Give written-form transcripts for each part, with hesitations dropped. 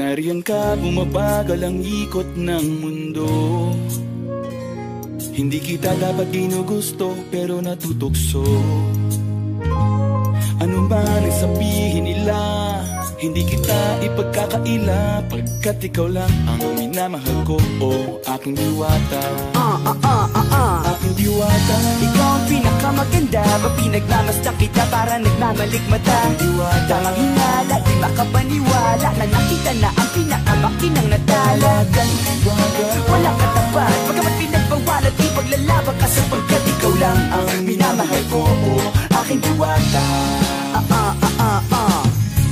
nariyan ka, bumabagal ang ikot ng mundo. Hindi kita dapat ginugusto, pero natutukso. Ano man ang sabihin nila, hindi kita ipagkakaila, pagkat ikaw lang ang minamahal ko, o aking diwata. Aking diwata. Ikaw ang pinakamaganda, ba pinagmamasdan kita para nagmamalikmata. Diwata. Tamang hinala, di makapaniwala na nakita na ang pinakamakinang natala. Diwata. Walang katapat, pagkamat pinagbawalat, ipaglalaban ka sapagkat ikaw lang ang minamahal ko, o aking diwata.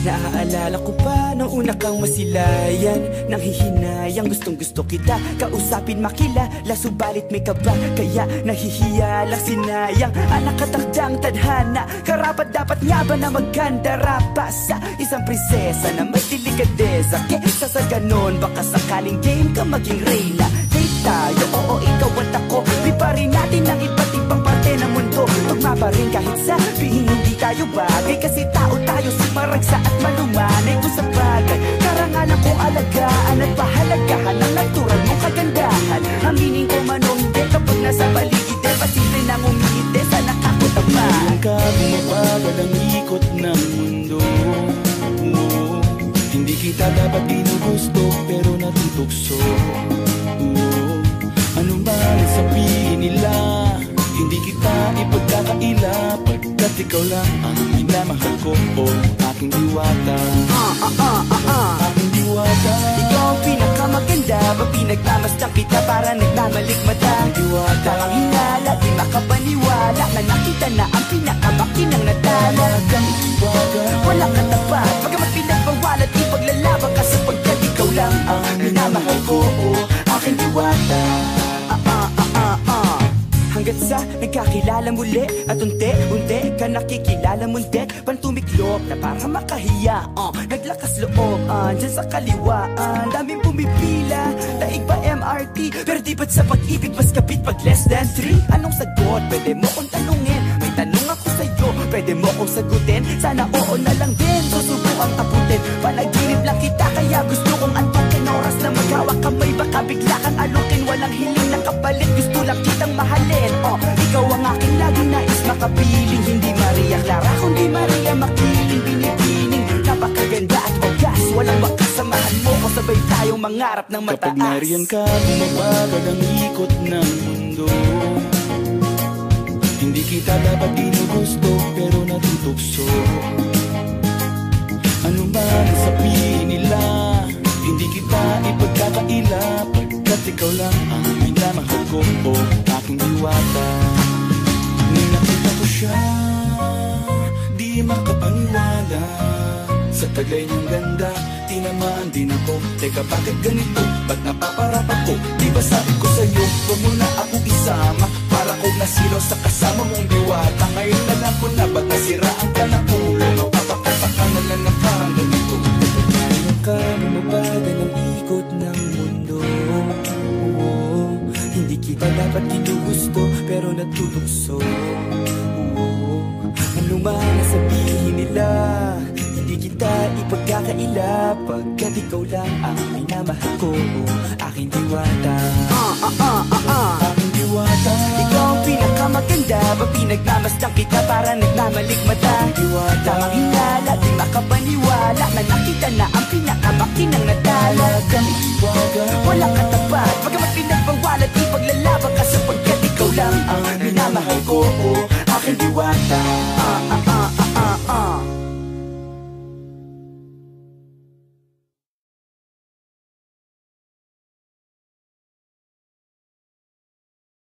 Naaalala ko pa nung una kang masilayan, nang hihinayang gustong gusto kita kausapin, makilala, subalit may kaba, kaya nahihiya lang sinayang. Anak katakdang tadhana, karapat dapat nga ba na magkanda rapa sa isang prinsesa na may delikadeza? Kesa sa ganon, baka sakaling game ka maging reyna. Date tayo, oo ikaw at ako, liparin natin ang iba't ibang parte ng mundo. Tugma pa rin kahit sabihin hindi tayo bagay, kasi tao tayo, sumaragsa at malumanay. Kung sa bagay, karangalan kong alagaan at pahalagahan ang natural mong kagandahan. Aminin ko man o hindi, kapag nasa paligid, pasimple nang umihite sa nakakutaman. Nariyan ka, bumabagal ang ikot ng mundo. Hindi kita dapat ginugusto, pero natutukso. Ano man ang sabihin nila, hindi kita ipagkakaila, pagkat ikaw lang ang minamahal ko, o aking diwata. Aking diwata. Ikaw ang pinakamaganda, ba pinagmamasdan kita para nagmamalikmata. Diwata. Tamang hinala, di makapaniwala na nakita na ang pinakamakinang natala. Diwata. Walang katapat, pagkamat pinagbawalat, ipaglalaban ka sapagkat ikaw lang ang minamahal ko, o aking diwata. Hanggat sa nagkakilala muli at unti-unti ka nakikilala munti, pantumiklop na para makahiya. Naglakas loob dyan sa kaliwaan, daming pumipila, daig pa MRT, pero di ba't sa pag-ibig mas kapit pag less than 3? Anong sagot? Pwede mo kong tanungin, may tanong ako sa'yo, pwede mo kong sagutin, sana oo na lang din, susubukang abutin. Panaginip lang kita, kaya gusto kong antukin, oras na maghawak kamay, baka bigla kang alukin. Walang hiling na kapalit, gusto lang kitang mahalin. Ikaw ang aking laging nais makapiling, hindi Maria Clara kundi Maria Makiling. Binibining, napakaganda at wagas, walang wakas, samahan mo ko, sabay tayong mangarap ng mataas. Kapag nariyan ka, bumabagal ang ikot ng mundo. Hindi kita dapat ginugusto, pero natutukso. Ano man ang sabihin nila, hindi kita ipagkakaila, pagkat ikaw lang ang minamahal ko, o aking diwata. Nung nakita ko siya, di makapaniwala, sa taglay niyang ganda, tinamaan din ako. Teka, bakit ganito? Ba't napaparap ako? Di ba sabi ko sa'yo, huwag mo na akong isama, para kong nasilo sa kasama mong diwata. Ngayon na lang ko na, ba't nasiraan ka na ulo? Mapapakapaka na lang na parang ganito. Ngayon ka, bumabagal ang ikot ng mundo. Hindi kita dapat ginugusto, pero natutukso. Ano man ang sabihin nila, hindi kita ipagkakaila, pagkat ikaw lang ang minamahal ko, aking diwata. Aking diwata. Ikaw ang pinakamaganda, ba pinagmamasdan kita para nagmamalikmata. Diwata. Tamang hinala, di makapaniwala na nakita na ang pinakamakinang natala. Diwata. Walang katapat, pagkamat pinagbawalat, ipaglalaban ka sapagkat ikaw lang ang minamahal ko, o aking diwata.